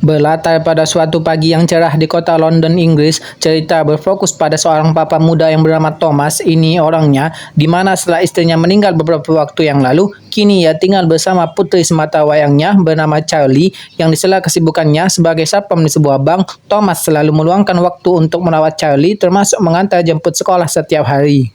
Berlatar pada suatu pagi yang cerah di kota London, Inggris, cerita berfokus pada seorang papa muda yang bernama Thomas. Ini orangnya, di mana setelah istrinya meninggal beberapa waktu yang lalu, kini ia tinggal bersama putri semata wayangnya bernama Charlie, yang di sela kesibukannya sebagai satpam di sebuah bank. Thomas selalu meluangkan waktu untuk merawat Charlie, termasuk mengantar jemput sekolah setiap hari.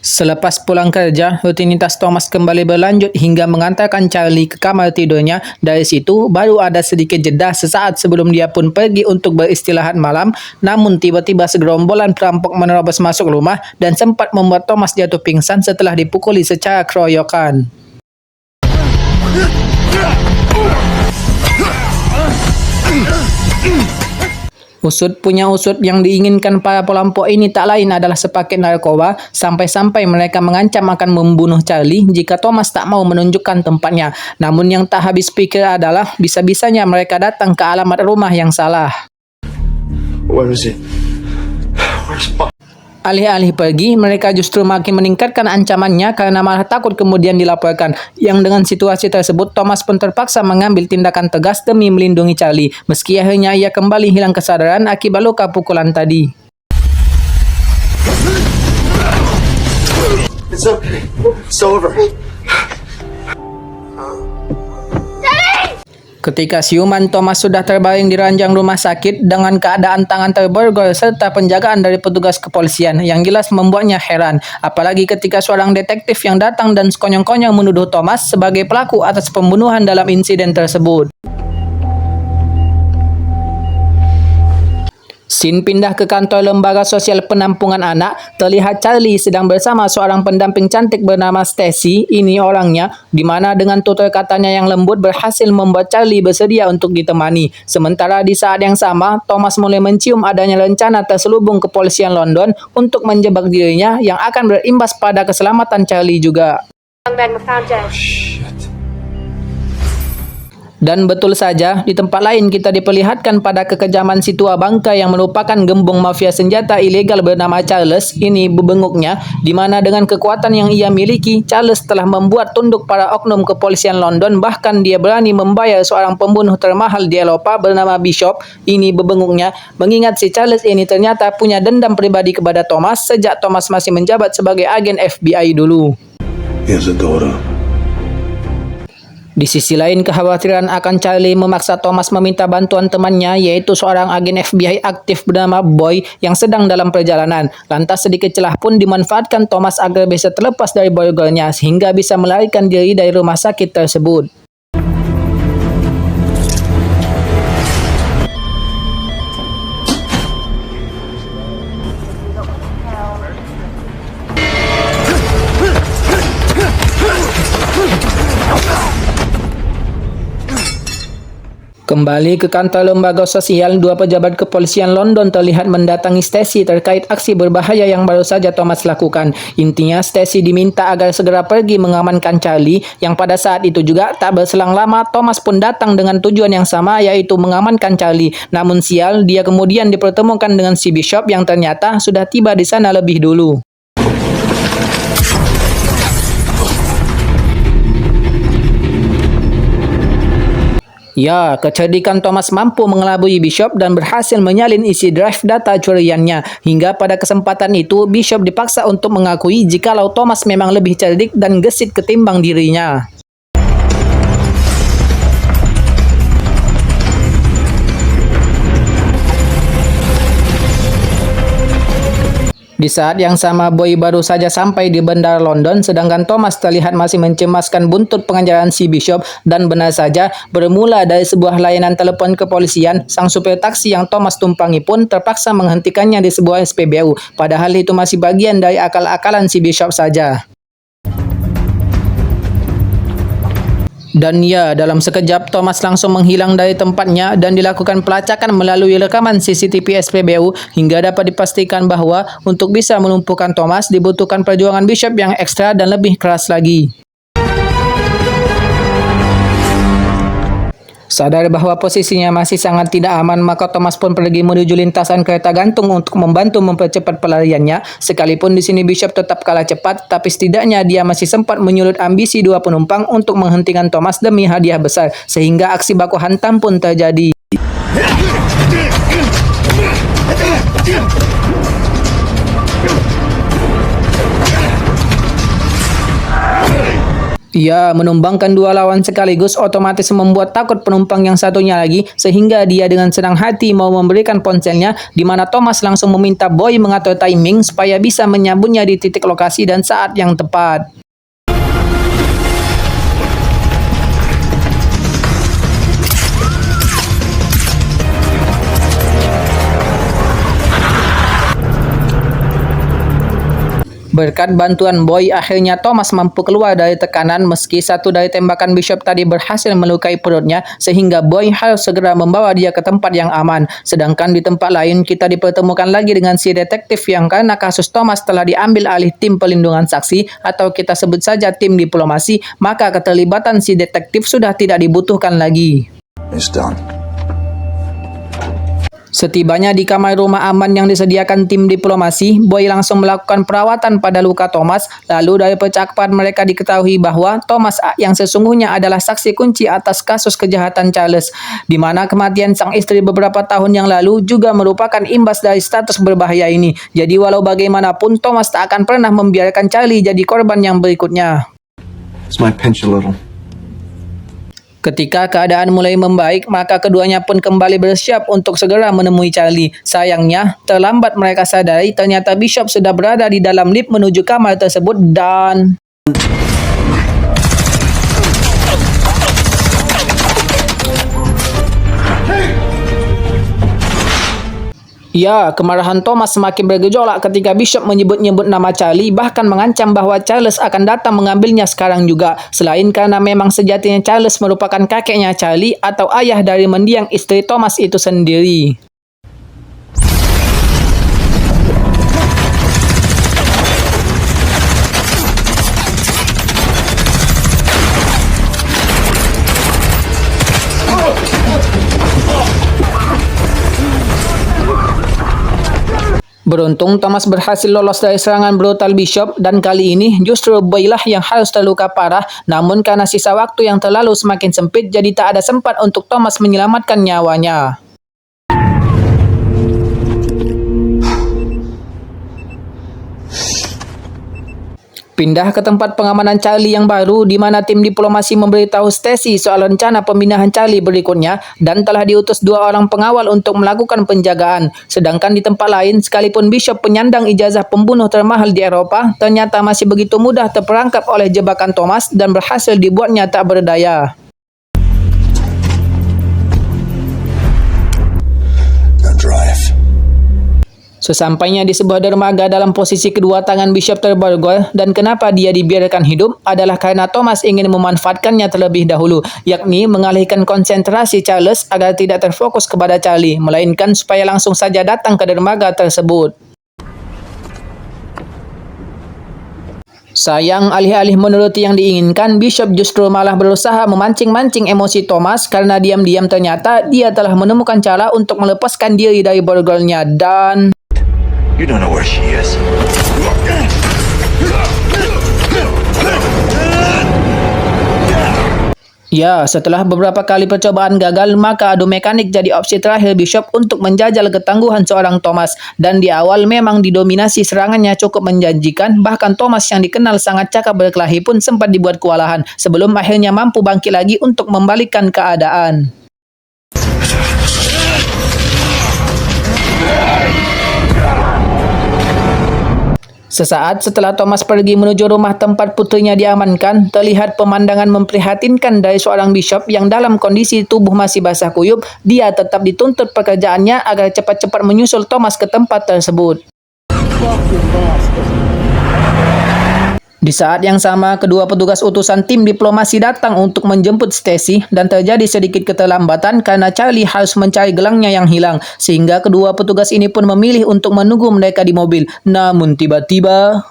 Selepas pulang kerja, rutinitas Thomas kembali berlanjut hingga mengantarkan Charlie ke kamar tidurnya. Dari situ, baru ada sedikit jeda sesaat sebelum dia pun pergi untuk beristirahat malam. Namun tiba-tiba segerombolan perampok menerobos masuk rumah dan sempat membuat Thomas jatuh pingsan setelah dipukuli secara keroyokan. Usut punya usut, yang diinginkan para perampok ini tak lain adalah sepaket narkoba, sampai-sampai mereka mengancam akan membunuh Charlie jika Thomas tak mau menunjukkan tempatnya. Namun yang tak habis pikir adalah bisa-bisanya mereka datang ke alamat rumah yang salah. Where is it? Where's Bob? Alih-alih pergi, mereka justru makin meningkatkan ancamannya karena malah takut kemudian dilaporkan. Yang dengan situasi tersebut, Thomas pun terpaksa mengambil tindakan tegas demi melindungi Charlie. Meski akhirnya ia kembali hilang kesadaran akibat luka pukulan tadi. It's okay. It's over. Ketika siuman Thomas sudah terbaring di ranjang rumah sakit dengan keadaan tangan terborgol serta penjagaan dari petugas kepolisian yang jelas membuatnya heran. Apalagi ketika seorang detektif yang datang dan sekonyong-konyong menuduh Thomas sebagai pelaku atas pembunuhan dalam insiden tersebut. Scene pindah ke kantor lembaga sosial penampungan anak. Terlihat Charlie sedang bersama seorang pendamping cantik bernama Stacy. Ini orangnya, di mana dengan tutur katanya yang lembut berhasil membuat Charlie bersedia untuk ditemani. Sementara di saat yang sama, Thomas mulai mencium adanya rencana terselubung kepolisian London untuk menjebak dirinya yang akan berimbas pada keselamatan Charlie juga. Dan betul saja, di tempat lain kita diperlihatkan pada kekejaman si tua bangka yang merupakan gembong mafia senjata ilegal bernama Charles. Ini bebenguknya, di mana dengan kekuatan yang ia miliki, Charles telah membuat tunduk para oknum kepolisian London. Bahkan dia berani membayar seorang pembunuh termahal di Eropa bernama Bishop. Ini bebenguknya, mengingat si Charles ini ternyata punya dendam pribadi kepada Thomas sejak Thomas masih menjabat sebagai agen FBI dulu. He has a daughter. Di sisi lain, kekhawatiran akan Charlie memaksa Thomas meminta bantuan temannya, yaitu seorang agen FBI aktif bernama Boy yang sedang dalam perjalanan. Lantas sedikit celah pun dimanfaatkan Thomas agar bisa terlepas dari borgolnya sehingga bisa melarikan diri dari rumah sakit tersebut. Kembali ke kantor lembaga sosial, dua pejabat kepolisian London terlihat mendatangi Stacy terkait aksi berbahaya yang baru saja Thomas lakukan. Intinya, Stacy diminta agar segera pergi mengamankan Charlie, yang pada saat itu juga tak berselang lama Thomas pun datang dengan tujuan yang sama, yaitu mengamankan Charlie. Namun sial, dia kemudian dipertemukan dengan si Bishop yang ternyata sudah tiba di sana lebih dulu. Ya, kecerdikan Thomas mampu mengelabui Bishop dan berhasil menyalin isi drive data curiannya. Hingga pada kesempatan itu, Bishop dipaksa untuk mengakui jikalau Thomas memang lebih cerdik dan gesit ketimbang dirinya. Di saat yang sama, Boy baru saja sampai di bandara London, sedangkan Thomas terlihat masih mencemaskan buntut pengejaran si Bishop. Dan benar saja, bermula dari sebuah layanan telepon kepolisian, sang supir taksi yang Thomas tumpangi pun terpaksa menghentikannya di sebuah SPBU. Padahal itu masih bagian dari akal-akalan si Bishop saja. Dan ya, dalam sekejap Thomas langsung menghilang dari tempatnya dan dilakukan pelacakan melalui rekaman CCTV SPBU hingga dapat dipastikan bahwa untuk bisa melumpuhkan Thomas dibutuhkan perjuangan Bishop yang ekstra dan lebih keras lagi. Sadar bahwa posisinya masih sangat tidak aman, maka Thomas pun pergi menuju lintasan kereta gantung untuk membantu mempercepat pelariannya. Sekalipun di sini Bishop tetap kalah cepat, tapi setidaknya dia masih sempat menyulut ambisi dua penumpang untuk menghentikan Thomas demi hadiah besar, sehingga aksi baku hantam pun terjadi. Ia menumbangkan dua lawan sekaligus, otomatis membuat takut penumpang yang satunya lagi, sehingga dia dengan senang hati mau memberikan ponselnya, di mana Thomas langsung meminta Boy mengatur timing supaya bisa menyambutnya di titik lokasi dan saat yang tepat. Berkat bantuan Boy, akhirnya Thomas mampu keluar dari tekanan meski satu dari tembakan Bishop tadi berhasil melukai perutnya, sehingga Boy harus segera membawa dia ke tempat yang aman. Sedangkan di tempat lain kita dipertemukan lagi dengan si detektif yang karena kasus Thomas telah diambil alih tim pelindungan saksi atau kita sebut saja tim diplomasi, maka keterlibatan si detektif sudah tidak dibutuhkan lagi. It's done. Setibanya di kamar rumah aman yang disediakan tim diplomasi, Boy langsung melakukan perawatan pada luka Thomas. Lalu dari percakapan mereka diketahui bahwa Thomas yang sesungguhnya adalah saksi kunci atas kasus kejahatan Charles, di mana kematian sang istri beberapa tahun yang lalu juga merupakan imbas dari status berbahaya ini. Jadi walau bagaimanapun, Thomas tak akan pernah membiarkan Charlie jadi korban yang berikutnya. This might pinch a little. Ketika keadaan mulai membaik, maka keduanya pun kembali bersiap untuk segera menemui Charlie. Sayangnya, terlambat mereka sadari ternyata Bishop sudah berada di dalam lift menuju kamar tersebut dan... Ya, kemarahan Thomas semakin bergejolak ketika Bishop menyebut-nyebut nama Charlie, bahkan mengancam bahwa Charles akan datang mengambilnya sekarang juga. Selain karena memang sejatinya Charles merupakan kakeknya Charlie atau ayah dari mendiang istri Thomas itu sendiri. Beruntung Thomas berhasil lolos dari serangan brutal Bishop dan kali ini justru Boy lah yang harus terluka parah, namun karena sisa waktu yang terlalu semakin sempit jadi tak ada sempat untuk Thomas menyelamatkan nyawanya. Pindah ke tempat pengamanan Charlie yang baru, di mana tim diplomasi memberitahu Stacy soal rencana pemindahan Charlie berikutnya dan telah diutus dua orang pengawal untuk melakukan penjagaan. Sedangkan di tempat lain, sekalipun Bishop penyandang ijazah pembunuh termahal di Eropa, ternyata masih begitu mudah terperangkap oleh jebakan Thomas dan berhasil dibuatnya tak berdaya. Now drive. Sesampainya di sebuah dermaga dalam posisi kedua tangan Bishop terborgol dan kenapa dia dibiarkan hidup adalah karena Thomas ingin memanfaatkannya terlebih dahulu, yakni mengalihkan konsentrasi Charles agar tidak terfokus kepada Charlie, melainkan supaya langsung saja datang ke dermaga tersebut. Sayang, alih-alih menuruti yang diinginkan, Bishop justru malah berusaha memancing-mancing emosi Thomas karena diam-diam ternyata dia telah menemukan cara untuk melepaskan diri dari borgolnya dan... You don't know where she is. Ya, setelah beberapa kali percobaan gagal, maka adu mekanik jadi opsi terakhir Bishop untuk menjajal ketangguhan seorang Thomas. Dan di awal memang didominasi serangannya cukup menjanjikan, bahkan Thomas yang dikenal sangat cakap berkelahi pun sempat dibuat kewalahan, sebelum akhirnya mampu bangkit lagi untuk membalikkan keadaan. Sesaat setelah Thomas pergi menuju rumah tempat putrinya diamankan, terlihat pemandangan memprihatinkan dari seorang Bishop yang dalam kondisi tubuh masih basah kuyup. Dia tetap dituntut pekerjaannya agar cepat-cepat menyusul Thomas ke tempat tersebut. Di saat yang sama, kedua petugas utusan tim diplomasi datang untuk menjemput Stacy dan terjadi sedikit keterlambatan karena Charlie harus mencari gelangnya yang hilang, sehingga kedua petugas ini pun memilih untuk menunggu mereka di mobil. Namun tiba-tiba...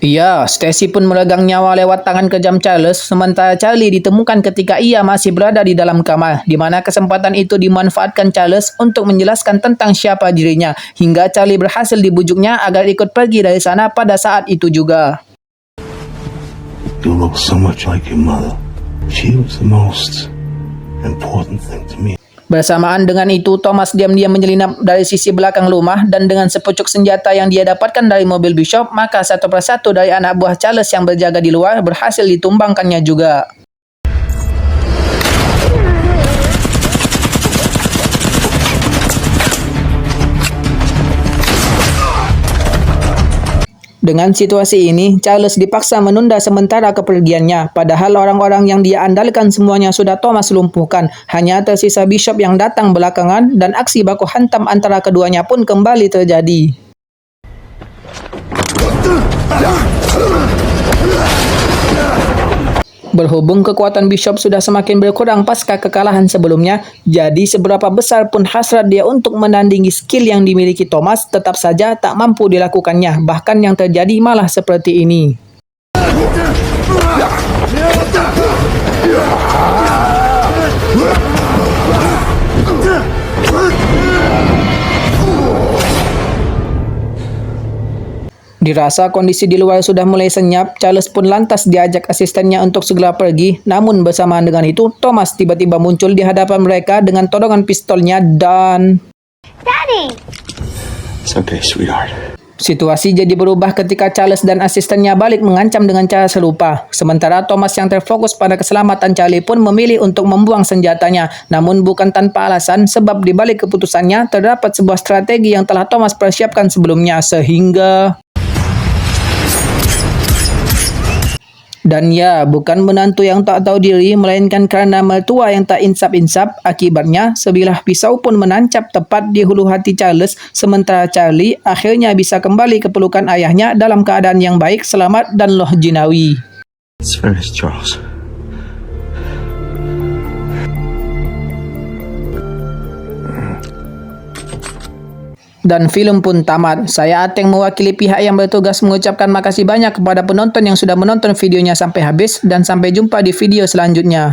Ya, Stacy pun meregang nyawa lewat tangan kejam Charles, sementara Charlie ditemukan ketika ia masih berada di dalam kamar, di mana kesempatan itu dimanfaatkan Charles untuk menjelaskan tentang siapa dirinya, hingga Charlie berhasil dibujuknya agar ikut pergi dari sana pada saat itu juga. You look so much like your mother. She was the most important thing to me. Bersamaan dengan itu, Thomas diam-diam menyelinap dari sisi belakang rumah dan dengan sepucuk senjata yang dia dapatkan dari mobil Bishop, maka satu persatu dari anak buah Charles yang berjaga di luar berhasil ditumbangkannya juga. Dengan situasi ini, Charles dipaksa menunda sementara kepergiannya, padahal orang-orang yang dia andalkan semuanya sudah Thomas lumpuhkan. Hanya tersisa Bishop yang datang belakangan dan aksi baku hantam antara keduanya pun kembali terjadi. Berhubung kekuatan Bishop sudah semakin berkurang pasca kekalahan sebelumnya, jadi seberapa besar pun hasrat dia untuk menandingi skill yang dimiliki Thomas, tetap saja tak mampu dilakukannya. Bahkan yang terjadi malah seperti ini. Dirasa kondisi di luar sudah mulai senyap, Charles pun lantas diajak asistennya untuk segera pergi. Namun bersamaan dengan itu, Thomas tiba-tiba muncul di hadapan mereka dengan todongan pistolnya dan... Daddy! It's okay, sweetheart. Situasi jadi berubah ketika Charles dan asistennya balik mengancam dengan cara serupa. Sementara Thomas yang terfokus pada keselamatan Charlie pun memilih untuk membuang senjatanya. Namun bukan tanpa alasan, sebab di balik keputusannya terdapat sebuah strategi yang telah Thomas persiapkan sebelumnya, sehingga... Dan ya, bukan menantu yang tak tahu diri, melainkan karena mertua yang tak insap-insap. Akibatnya, sebilah pisau pun menancap tepat di hulu hati Charles, sementara Charlie akhirnya bisa kembali ke pelukan ayahnya dalam keadaan yang baik, selamat, dan loh jinawi. It's finished, Charles. Dan film pun tamat. Saya Ateng mewakili pihak yang bertugas mengucapkan makasih banyak kepada penonton yang sudah menonton videonya sampai habis, dan sampai jumpa di video selanjutnya.